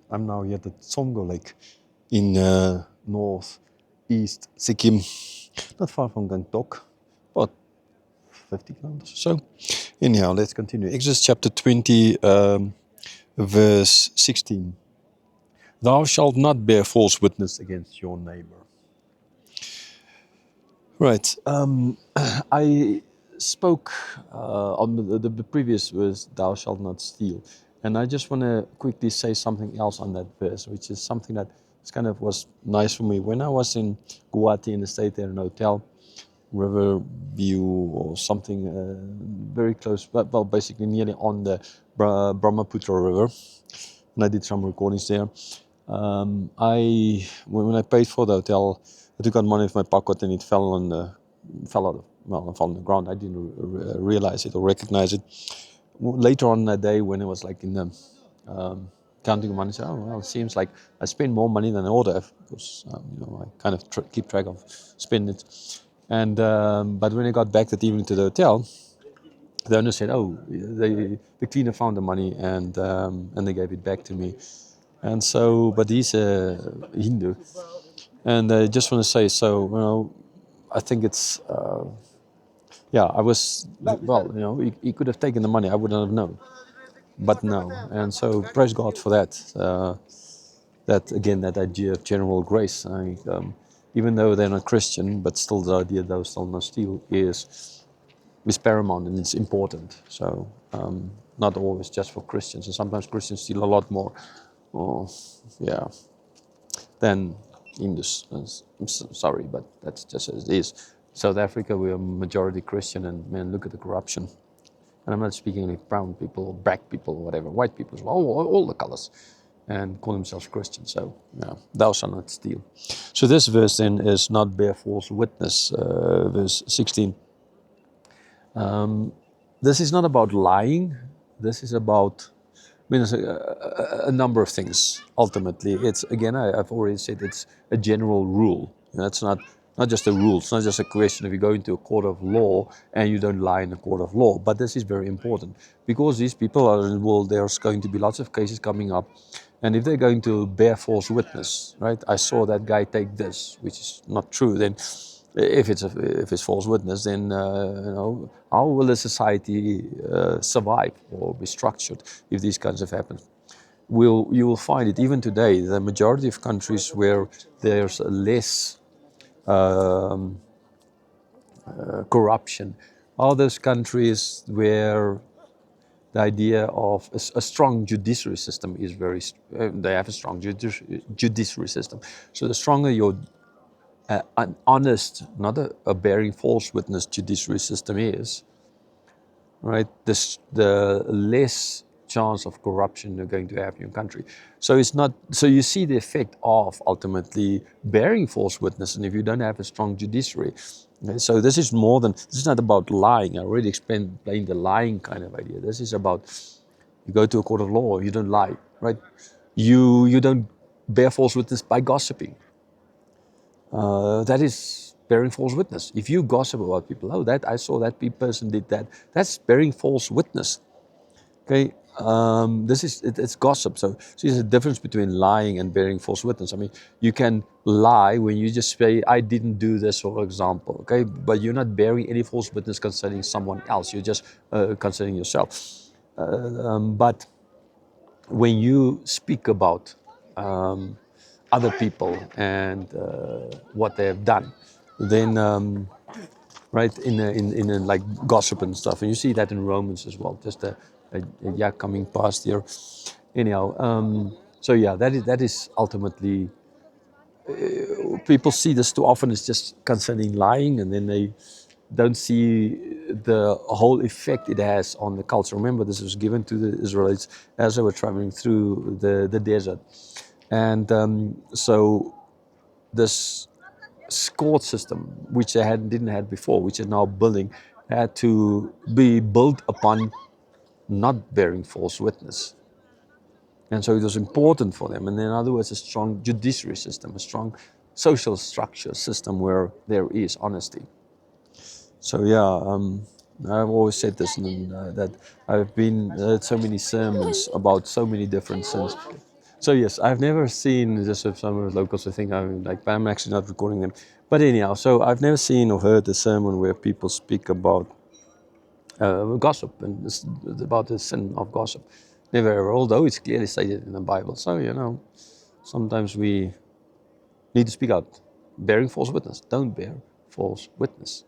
I'm now here at Somgo Lake in northeast Sikkim, not far from Gangtok, about 50 kilometers or so. Anyhow, let's continue. Exodus chapter 20, verse 16. Thou shalt not bear false witness against your neighbor. Right. I spoke on the previous verse, thou shalt not steal. And I just want to quickly say something else on that verse, which is something that was nice for me. When I was in Guwahati and stayed there in a hotel, River View or something, very close, but well, basically nearly on the Brahmaputra River, and I did some recordings there. When I paid for the hotel, I took out money from my pocket and it fell on the ground. I didn't realize it or recognize it. Later on that day, when it was like in the counting money, I said, "Oh well, it seems like I spend more money than I ought to have because I kind of keep track of spending it." And but when I got back that evening to the hotel, the owner said, "Oh, the cleaner found the money and they gave it back to me." And so, but he's a Hindu, and I just want to say, so I think it's I was well, he could have taken the money, I wouldn't have known, but no, and so praise God for that. That again, that idea of general grace. Even though they're not Christian, but still the idea thou shalt not steal is paramount and it's important. So not always just for Christians, and sometimes Christians steal a lot more. Oh, yeah. Than Indus. I'm sorry, but that's just as it is. South Africa, we are majority Christian, and man, look at the corruption. And I'm not speaking only brown people or black people or whatever, white people as well, all the colors, and call themselves Christians. So, thou shalt not steal. So this verse then is not bear false witness, verse 16. This is not about lying. This is about it's a number of things. Ultimately, it's again, I've already said it's a general rule. It's not just a rule. It's not just a question if you go into a court of law and you don't lie in a court of law. But this is very important because these people are in the world. There's going to be lots of cases coming up, and if they're going to bear false witness, right? I saw that guy take this, which is not true. Then if it's false witness, then how will a society survive or be structured if these kinds of happen? You will find it even today. The majority of countries where there's less corruption are those countries where the idea of a strong judiciary system is very. They have a strong judiciary system. So the stronger your an honest, not a bearing false witness judiciary system is, right, the less chance of corruption you're going to have in your country. So it's not. So you see the effect of ultimately bearing false witness, and if you don't have a strong judiciary, okay, so this is more than. This is not about lying. I already explained the lying kind of idea. This is about you go to a court of law, you don't lie, right? You don't bear false witness by gossiping. That is bearing false witness. If you gossip about people, oh, that I saw that person did that. That's bearing false witness. Okay, it's gossip. So there's a difference between lying and bearing false witness. I mean, you can lie when you just say I didn't do this, for example. Okay, but you're not bearing any false witness concerning someone else. You're just concerning yourself. But when you speak about other people and what they have done, then right in like gossip and stuff, and you see that in Romans as well. Just a yak coming past here. Anyhow, so yeah, that is ultimately people see this too often as just concerning lying, and then they don't see the whole effect it has on the culture. Remember, this was given to the Israelites as they were traveling through the desert, and so this court system, which they didn't have before, which is now building, had to be built upon not bearing false witness. And so it was important for them. And in other words, a strong judiciary system, a strong social structure system where there is honesty. So I've always said this, that I've been heard so many sermons about so many different sins. So yes, I've never seen, just if some of the locals would think I'm like, but I'm actually not recording them. But anyhow, so I've never seen or heard a sermon where people speak about gossip and about the sin of gossip. Never ever, although it's clearly stated in the Bible. So, sometimes we need to speak out. Bearing false witness. Don't bear false witness.